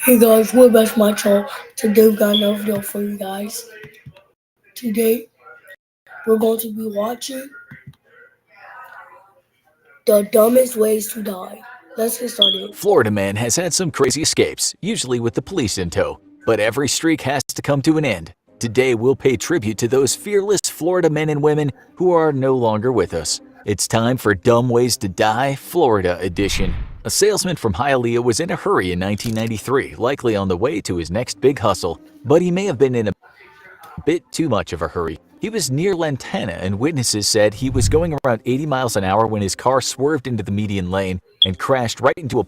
Hey guys, we're back to my channel. Today we got another video for you guys. Today we're going to be watching the dumbest ways to die. Let's get started. Florida man has had some crazy escapes, usually with the police in tow, but every streak has to come to an end. Today we'll pay tribute to those fearless Florida men and women who are no longer with us. It's time for Dumb Ways to Die, Florida edition. A salesman from Hialeah was in a hurry in 1993, likely on the way to his next big hustle, but he may have been in a bit too much of a hurry. He was near Lantana, and witnesses said he was going around 80 miles an hour when his car swerved into the median lane and crashed right into a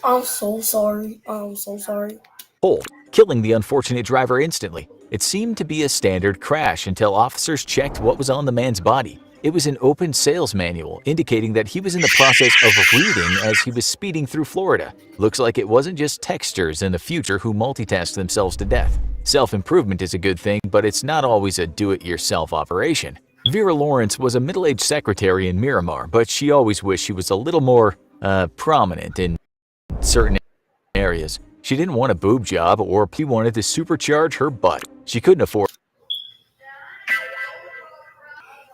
I'm so sorry. I'm so sorry. pole, killing the unfortunate driver instantly. It seemed to be a standard crash until officers checked what was on the man's body. It was an open sales manual indicating that he was in the process of reading as he was speeding through Florida. Looks like it wasn't just texters in the future who multitask themselves to death. Self-improvement is a good thing, but it's not always a do-it-yourself operation. Vera Lawrence was a middle-aged secretary in Miramar, but she always wished she was a little more prominent in certain areas. She didn't want a boob job, or she wanted to supercharge her butt. She couldn't afford.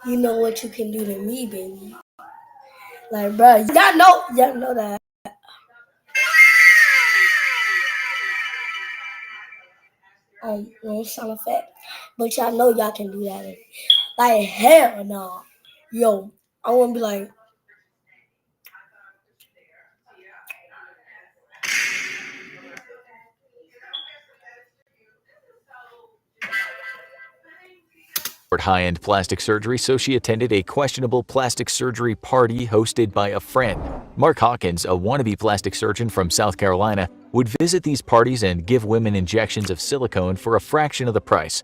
You know what you can do to me, baby. Like, bruh, y'all know that. No sound effect. But y'all know y'all can do that. Like, hell no. Yo, I wanna be like, High-end plastic surgery, so she attended a questionable plastic surgery party hosted by a friend. Mark Hawkins, a wannabe plastic surgeon from South Carolina, would visit these parties and give women injections of silicone for a fraction of the price.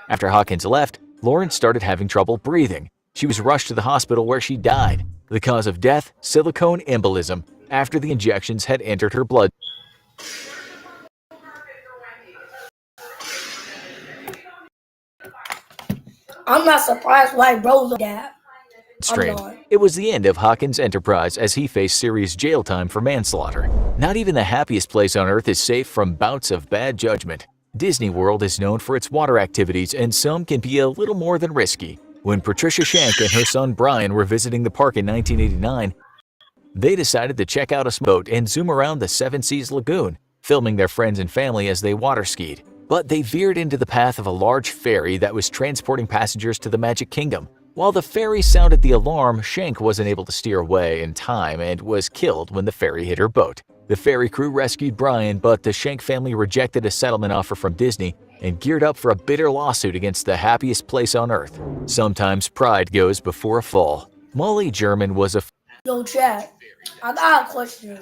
After Hawkins left, Lawrence started having trouble breathing. She was rushed to the hospital where she died. The cause of death, silicone embolism, after the injections had entered her blood. I'm not surprised why bro look that. Stream. It was the end of Hawkins' enterprise as he faced serious jail time for manslaughter. Not even the happiest place on earth is safe from bouts of bad judgment. Disney World is known for its water activities, and some can be a little more than risky. When Patricia Shank and her son Brian were visiting the park in 1989, they decided to check out a boat and zoom around the Seven Seas Lagoon, filming their friends and family as they water skied. But they veered into the path of a large ferry that was transporting passengers to the Magic Kingdom. While the ferry sounded the alarm, Shank wasn't able to steer away in time and was killed when the ferry hit her boat. The ferry crew rescued Brian, but the Shank family rejected a settlement offer from Disney and geared up for a bitter lawsuit against the happiest place on earth. Sometimes pride goes before a fall. Molly German was a Yo, chat, I got a question.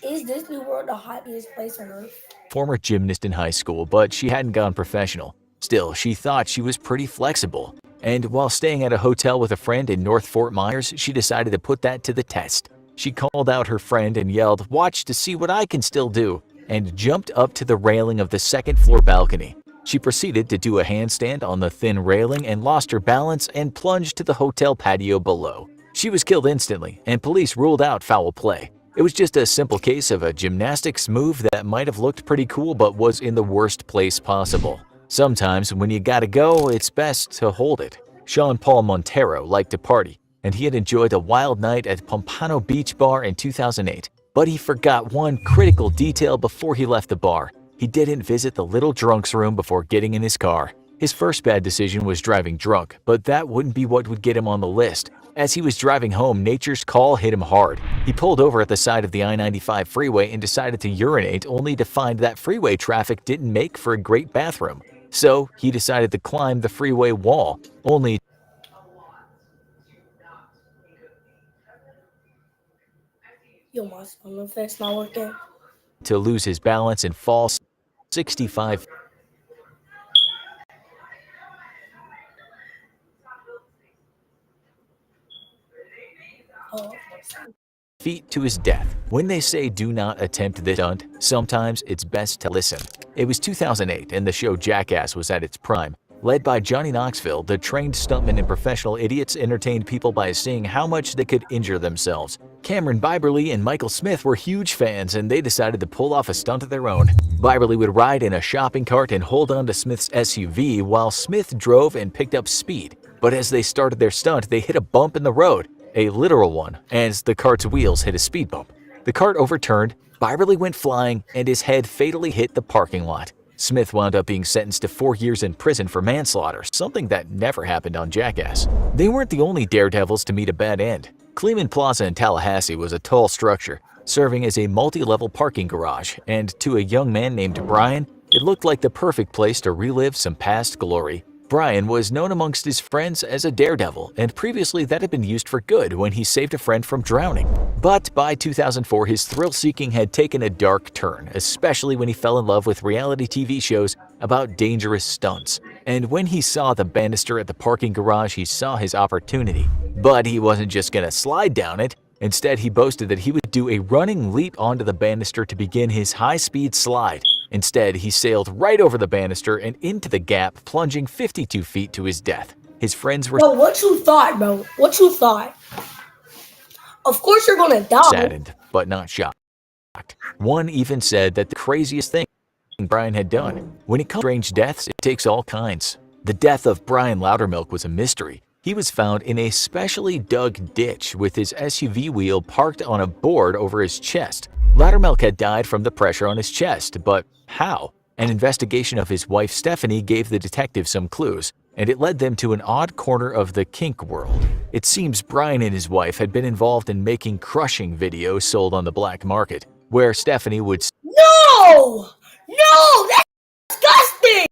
Is Disney World the happiest place on earth? former gymnast in high school, but she hadn't gone professional. Still, she thought she was pretty flexible. And while staying at a hotel with a friend in North Fort Myers, she decided to put that to the test. She called out her friend and yelled, "Watch to see what I can still do," and jumped up to the railing of the second-floor balcony. She proceeded to do a handstand on the thin railing and lost her balance and plunged to the hotel patio below. She was killed instantly, and police ruled out foul play. It was just a simple case of a gymnastics move that might have looked pretty cool but was in the worst place possible. Sometimes when you gotta go, it's best to hold it. Sean Paul Montero liked to party, and he had enjoyed a wild night at Pompano Beach Bar in 2008. But he forgot one critical detail before he left the bar. He didn't visit the little drunk's room before getting in his car. His first bad decision was driving drunk, but that wouldn't be what would get him on the list. As he was driving home, nature's call hit him hard. He pulled over at the side of the I-95 freeway and decided to urinate, only to find that freeway traffic didn't make for a great bathroom. So he decided to climb the freeway wall, only Yo, my sound effect's not working. to lose his balance and fall 65 Oh, feet to his death. When they say do not attempt this stunt, sometimes it's best to listen. It was 2008 and the show Jackass was at its prime. Led by Johnny Knoxville, the trained stuntmen and professional idiots entertained people by seeing how much they could injure themselves. Cameron Biberly and Michael Smith were huge fans and they decided to pull off a stunt of their own. Biberly would ride in a shopping cart and hold on to Smith's SUV while Smith drove and picked up speed. But as they started their stunt, they hit a bump in the road, a literal one, as the cart's wheels hit a speed bump. The cart overturned, Biberly went flying, and his head fatally hit the parking lot. Smith wound up being sentenced to 4 years in prison for manslaughter, something that never happened on Jackass. They weren't the only daredevils to meet a bad end. Kleeman Plaza in Tallahassee was a tall structure, serving as a multi-level parking garage, and to a young man named Brian, it looked like the perfect place to relive some past glory. Brian was known amongst his friends as a daredevil, and previously that had been used for good when he saved a friend from drowning. But by 2004, his thrill-seeking had taken a dark turn, especially when he fell in love with reality TV shows about dangerous stunts. And when he saw the banister at the parking garage, he saw his opportunity. But he wasn't just gonna slide down it. Instead, he boasted that he would do a running leap onto the banister to begin his high-speed slide. Instead, he sailed right over the banister and into the gap, plunging 52 feet to his death. His friends were bro, what you thought, bro? What you thought? Of course you're gonna die. saddened, but not shocked. One even said that the craziest thing Brian had done. When it comes to strange deaths, it takes all kinds. The death of Brian Loudermilk was a mystery. He was found in a specially dug ditch with his SUV wheel parked on a board over his chest. Loudermilk had died from the pressure on his chest, but how? An investigation of his wife Stephanie gave the detective some clues, and it led them to an odd corner of the kink world. It seems Brian and his wife had been involved in making crushing videos sold on the black market, where Stephanie would No! No! That's disgusting!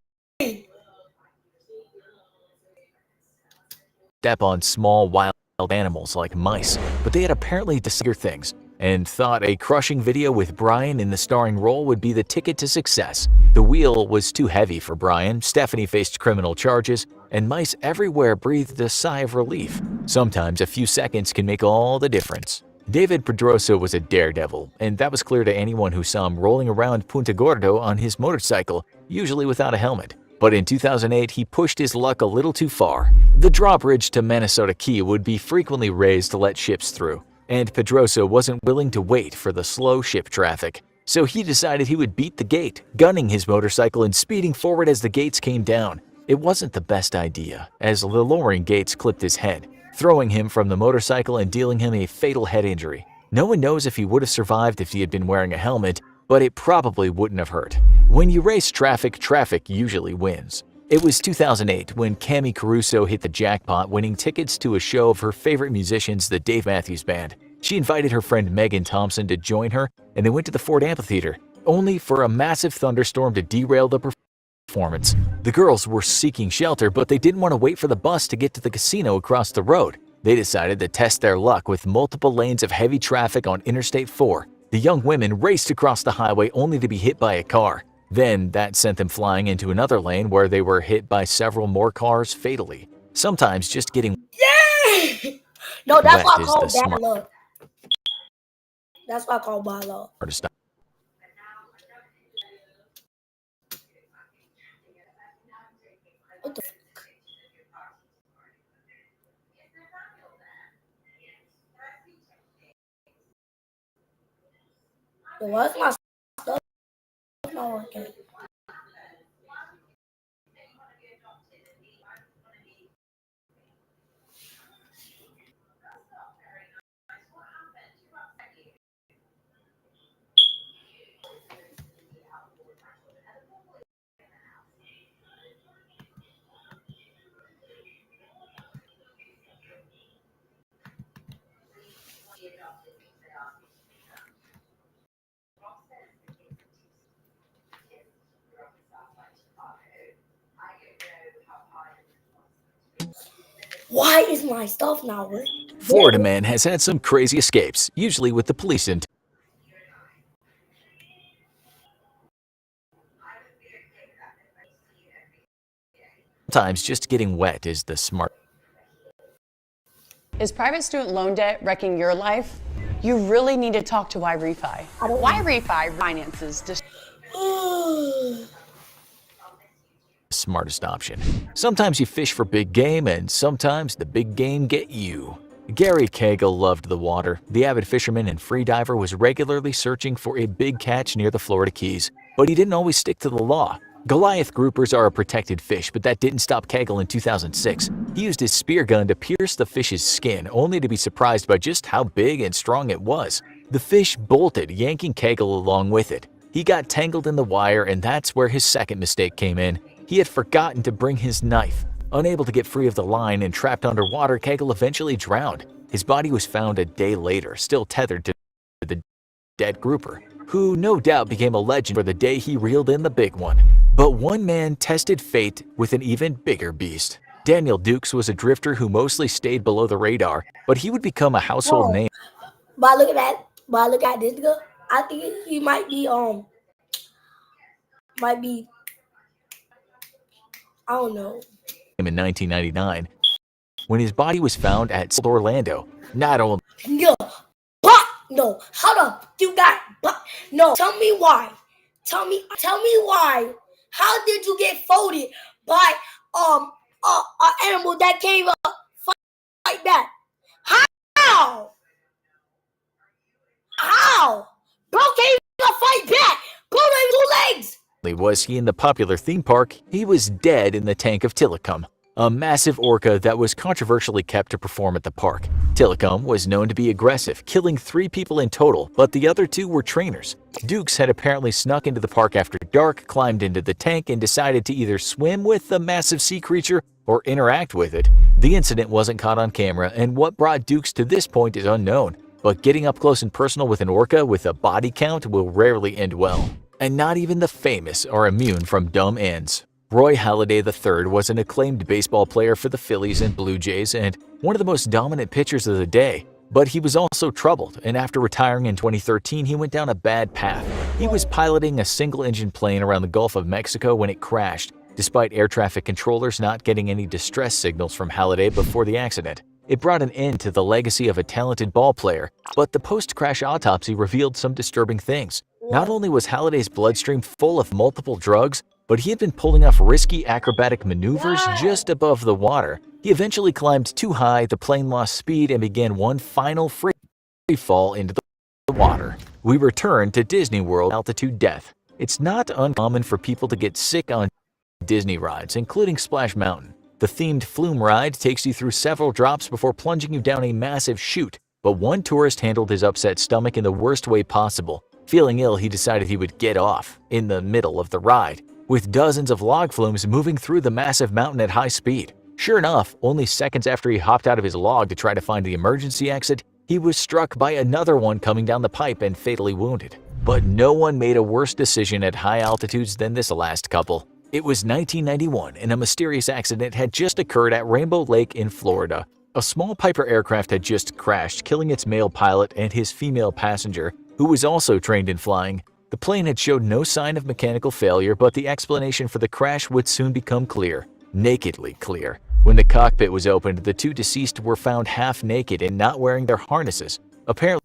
step on small wild animals like mice, but they had apparently decided things and thought a crushing video with Brian in the starring role would be the ticket to success. The wheel was too heavy for Brian, Stephanie faced criminal charges, and mice everywhere breathed a sigh of relief. Sometimes a few seconds can make all the difference. David Pedrosa was a daredevil, and that was clear to anyone who saw him rolling around Punta Gordo on his motorcycle, usually without a helmet. But in 2008, he pushed his luck a little too far. The drawbridge to Minnesota Key would be frequently raised to let ships through, and Pedrosa wasn't willing to wait for the slow ship traffic. So he decided he would beat the gate, gunning his motorcycle and speeding forward as the gates came down. It wasn't the best idea, as the lowering gates clipped his head, throwing him from the motorcycle and dealing him a fatal head injury. No one knows if he would have survived if he had been wearing a helmet, but it probably wouldn't have hurt. When you race traffic, traffic usually wins. It was 2008 when Cami Caruso hit the jackpot, winning tickets to a show of her favorite musicians, the Dave Matthews Band. She invited her friend Megan Thompson to join her, and they went to the Ford Amphitheater, only for a massive thunderstorm to derail the performance. The girls were seeking shelter, but they didn't want to wait for the bus to get to the casino across the road. They decided to test their luck with multiple lanes of heavy traffic on Interstate 4. The young women raced across the highway only to be hit by a car. Then that sent them flying into another lane where they were hit by several more cars fatally. Sometimes just getting Yeah! No, that's wet why I is call the bad luck. That's why I call bad luck. smartest. What the f- Yo, why's my stuff not working? Why is my stuff not working? Florida man has had some crazy escapes, usually with the police Sometimes just getting wet is the smart. Is private student loan debt wrecking your life? You really need to talk to Why Refi. Why Refi finances Smartest option. Sometimes you fish for big game, and sometimes the big game get you. Gary Cagle loved the water. The avid fisherman and freediver was regularly searching for a big catch near the Florida Keys, but he didn't always stick to the law. Goliath groupers are a protected fish, but that didn't stop Cagle in 2006. He used his spear gun to pierce the fish's skin, only to be surprised by just how big and strong it was. The fish bolted, yanking Cagle along with it. He got tangled in the wire, and that's where his second mistake came in. He had forgotten to bring his knife. Unable to get free of the line and trapped underwater, Cagle eventually drowned. His body was found a day later, still tethered to the dead grouper, who no doubt became a legend for the day he reeled in the big one. But one man tested fate with an even bigger beast. Daniel Dukes was a drifter who mostly stayed below the radar, but he would become a household name. But look at this guy. I think he might be I don't know. In 1999, when his body was found at Orlando. Not only No, but no, hold up. You got but no. Tell me why. Tell me why. How did you get folded by an animal that came up fight back? How? How? Bro came up fight back. Bro ain't two legs. was he in the popular theme park, he was dead in the tank of Tilikum, a massive orca that was controversially kept to perform at the park. Tilikum was known to be aggressive, killing 3 people in total, but the other 2 were trainers. Dukes had apparently snuck into the park after dark, climbed into the tank, and decided to either swim with the massive sea creature or interact with it. The incident wasn't caught on camera, and what brought Dukes to this point is unknown, but getting up close and personal with an orca with a body count will rarely end well. And not even the famous are immune from dumb ends. Roy Halladay III was an acclaimed baseball player for the Phillies and Blue Jays and one of the most dominant pitchers of the day. But he was also troubled, and after retiring in 2013, he went down a bad path. He was piloting a single-engine plane around the Gulf of Mexico when it crashed, despite air traffic controllers not getting any distress signals from Halladay before the accident. It brought an end to the legacy of a talented ball player, but the post-crash autopsy revealed some disturbing things. Not only was Halladay's bloodstream full of multiple drugs, but he had been pulling off risky acrobatic maneuvers just above the water. He eventually climbed too high, the plane lost speed, and began one final free fall into the water. We return to Disney World altitude death. It's not uncommon for people to get sick on Disney rides, including Splash Mountain. The themed flume ride takes you through several drops before plunging you down a massive chute, but one tourist handled his upset stomach in the worst way possible. Feeling ill, he decided he would get off in the middle of the ride, with dozens of log flumes moving through the massive mountain at high speed. Sure enough, only seconds after he hopped out of his log to try to find the emergency exit, he was struck by another one coming down the pipe and fatally wounded. But no one made a worse decision at high altitudes than this last couple. It was 1991, and a mysterious accident had just occurred at Rainbow Lake in Florida. A small Piper aircraft had just crashed, killing its male pilot and his female passenger, who was also trained in flying. The plane had showed no sign of mechanical failure, but the explanation for the crash would soon become clear. Nakedly clear. When the cockpit was opened, the 2 deceased were found half naked and not wearing their harnesses. Apparently,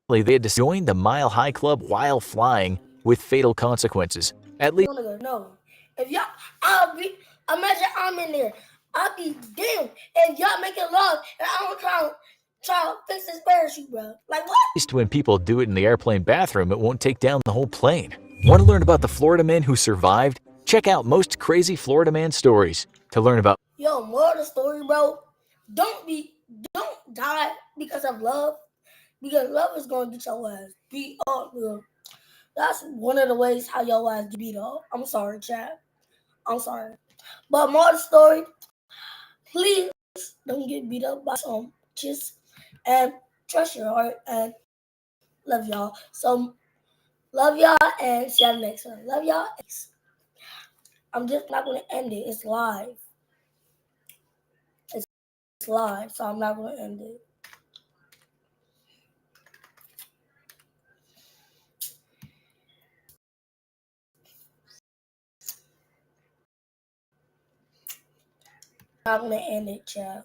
they had to join the Mile High Club while flying, with fatal consequences. At least No. If y'all, imagine I'm in there. I'll be damned if y'all making love and I don't try to fix this parachute, bro. Like what? when people do it in the airplane bathroom, it won't take down the whole plane. Want to learn about the Florida man who survived? Check out Most Crazy Florida Man Stories to learn about. Yo, more of the story, bro. Don't die because of love. Because love is gonna get your ass beat up, bro. That's one of the ways how your ass get beat up. I'm sorry, chat. I'm sorry. But more of the story, please don't get beat up by some just and trust your heart and love y'all. So love y'all and see you next time. Love y'all. I'm just not gonna end it. It's live. It's live, so I'm not gonna end it. I'm gonna end it, chat.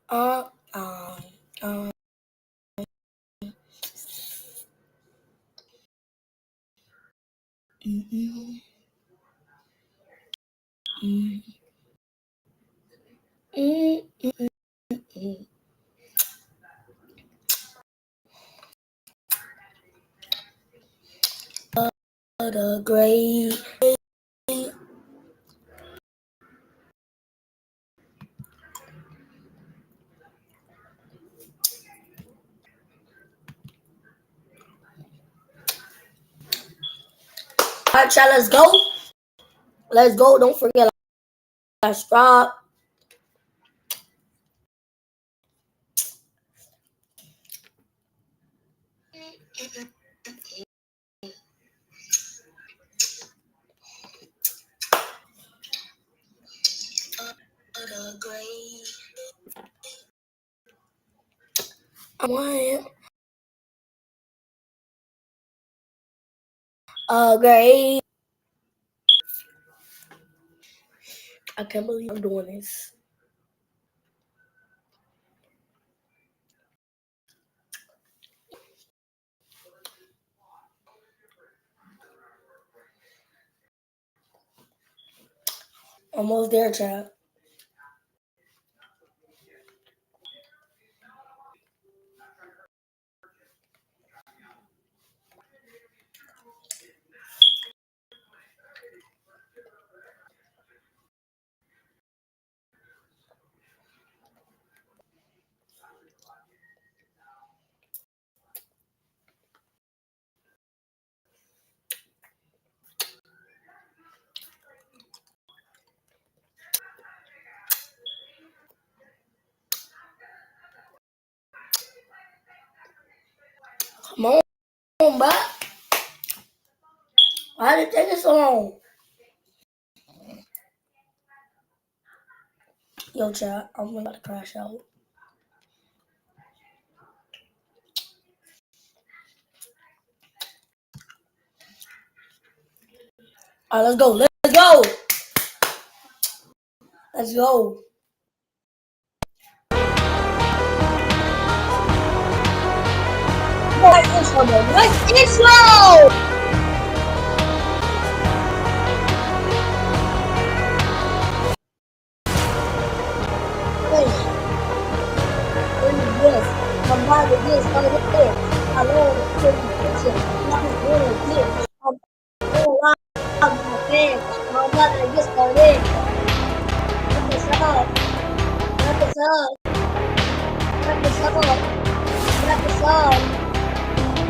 Um, um, um, mm, mm, mm, mm. What a great Alright, chat, let's go. Let's go. Don't forget, let's drop. What a great. I want a great. I can't believe I'm doing this. Almost there, chat. Come on, bro. Why did it take so long? Yo, chat, I'm about to crash out. Alright, let's go. Let's go. Let's go. Nice intro, bro. Nice intro. I'm by the this, by the this. I love the pretty picture. I'm doing this. I'm going around my fans. I'm about to get started. Wrap this up. Wrap this up. Wrap this up. Wrap this up.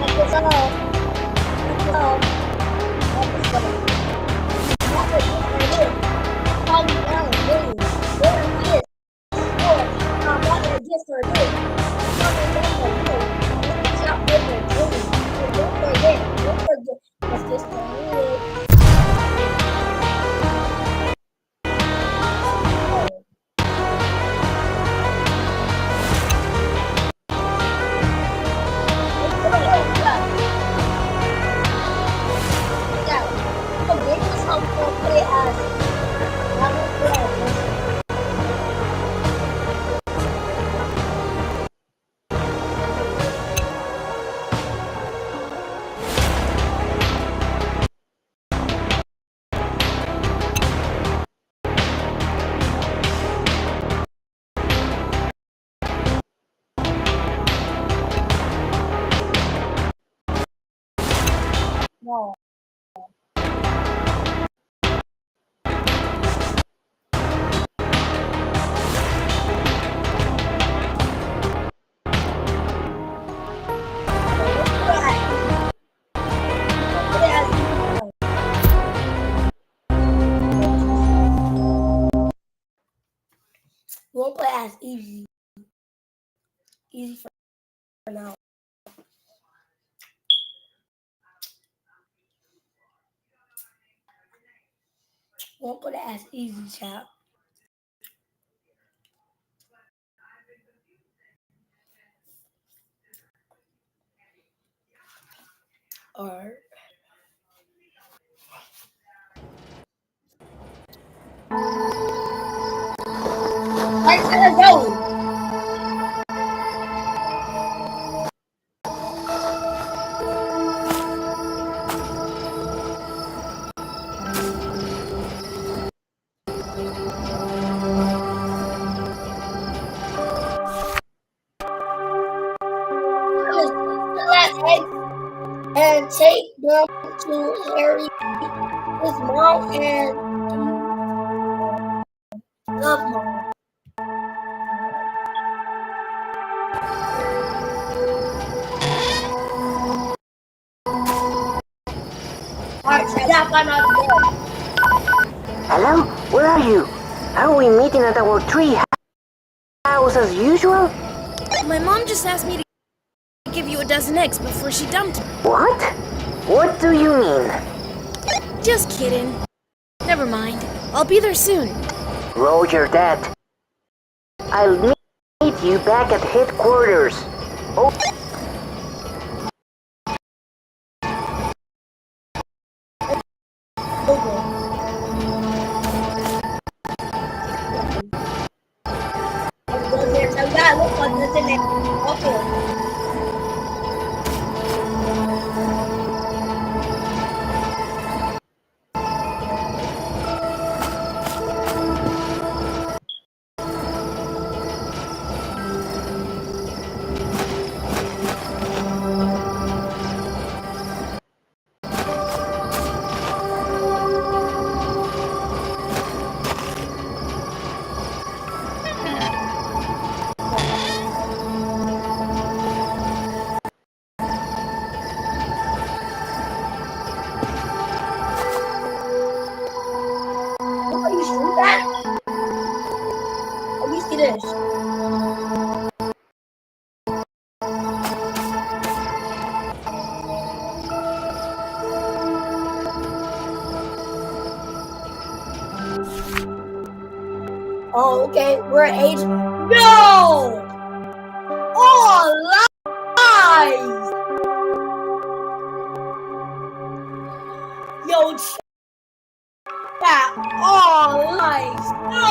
Wrap this up. Wrap this up. Wrap this up. Wrap this up. Call me down, please. There it is. I'm about to get started. Let's get started. No. We won't play as easy. Easy for now. Won't put it as easy, chat. Alright. Alright, let's go. And take them to Harry, his mom, and love mom. Alright, so I gotta find out the Hello? Where are you? Are we meeting at our tree house as usual? My mom just asked me to give you a dozen eggs before she dumped me. What? What do you mean? Just kidding. Never mind. I'll be there soon. Roger that. I'll meet you back at headquarters. Oh. Oh, okay. We're at age. No! All lies! Yo, chat. All lies. No!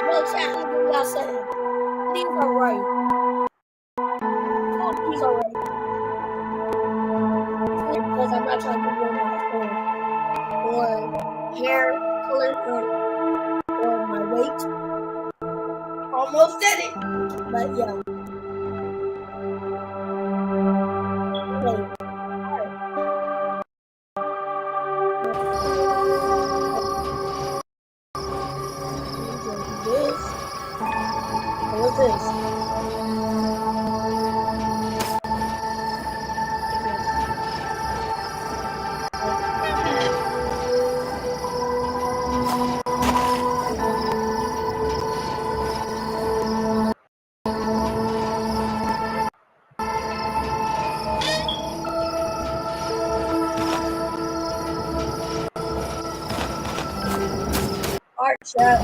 Yo, chat. Look what y'all saying. These are right. Oh, these are right. Because I'm not trying to do my or hair color or my weight. Almost did it, but yeah. Wait. This. What's this? Art chat.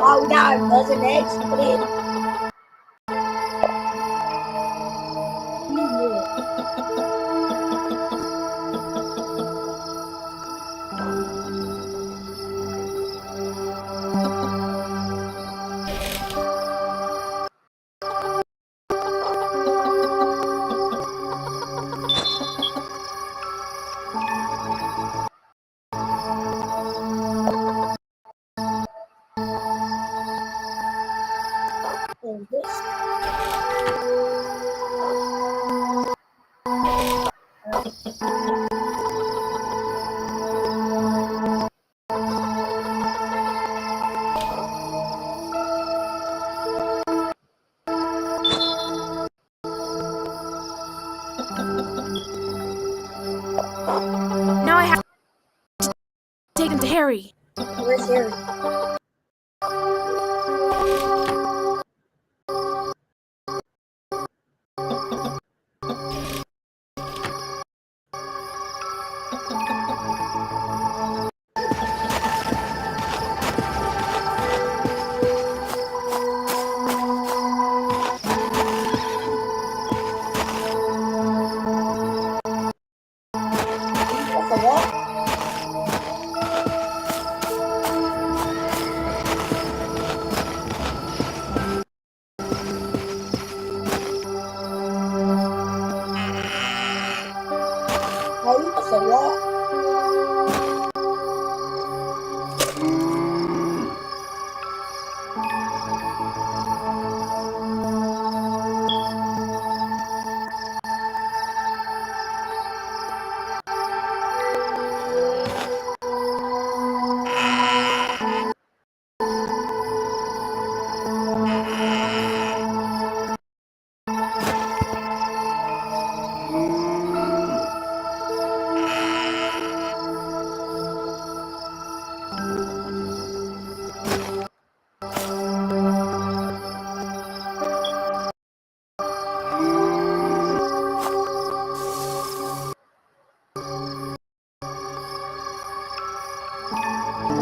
Oh, we got a dozen eggs to put in. take them to Harry. Where's Harry? That's a wall. Oh, that's a wall.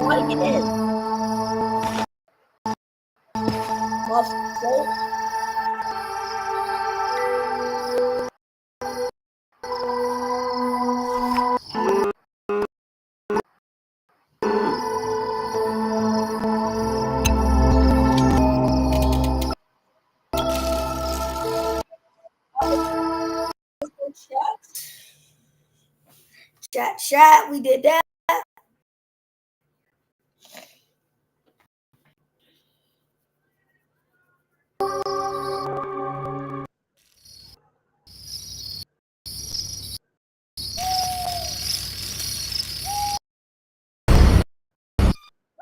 How do you get in? Must go. Chat, we did that.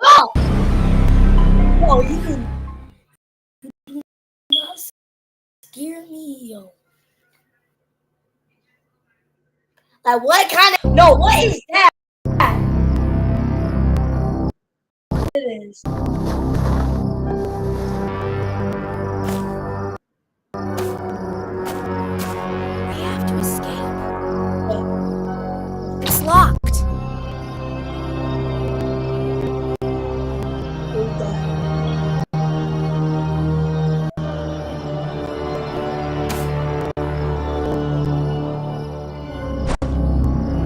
Oh! No, you do not scare me, yo. Like, what kind of... No, what is that? It is. We have to escape. Wait, It's locked. who's that?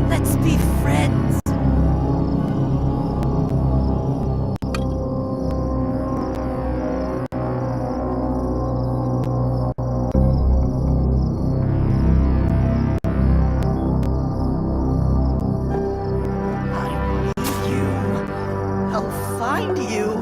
Let's be friends. I'll find you.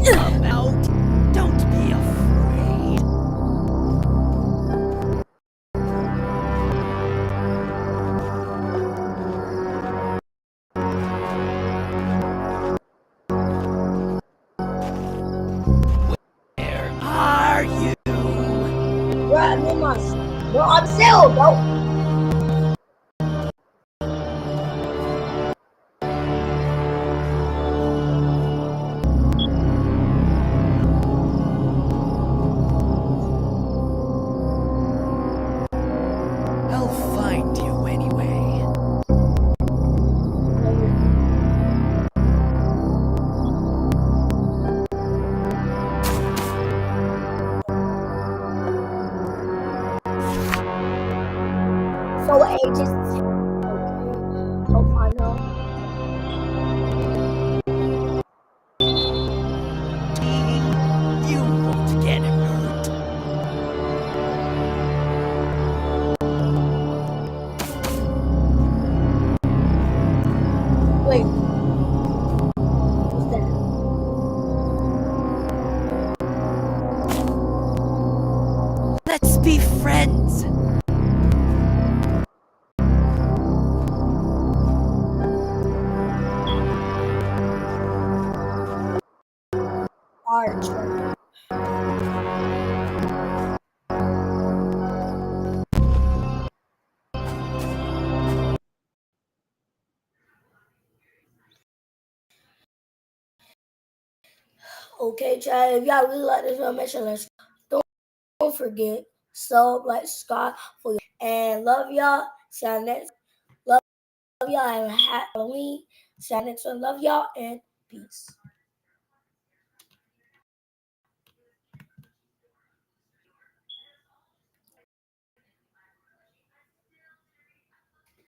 Come out. Don't be afraid. Where are you? Right, I'm in my... No, I'm still, bro. I'll find you anyway. So ages. Okay. Hope I know. You won't get hurt. Wait. be friends. Alright, Trevor. Okay, Chad, if y'all really like this video, make sure don't forget sub, like, subscribe for you. And love y'all. See y'all next. Love y'all and Halloween. See y'all next one. Love y'all and peace.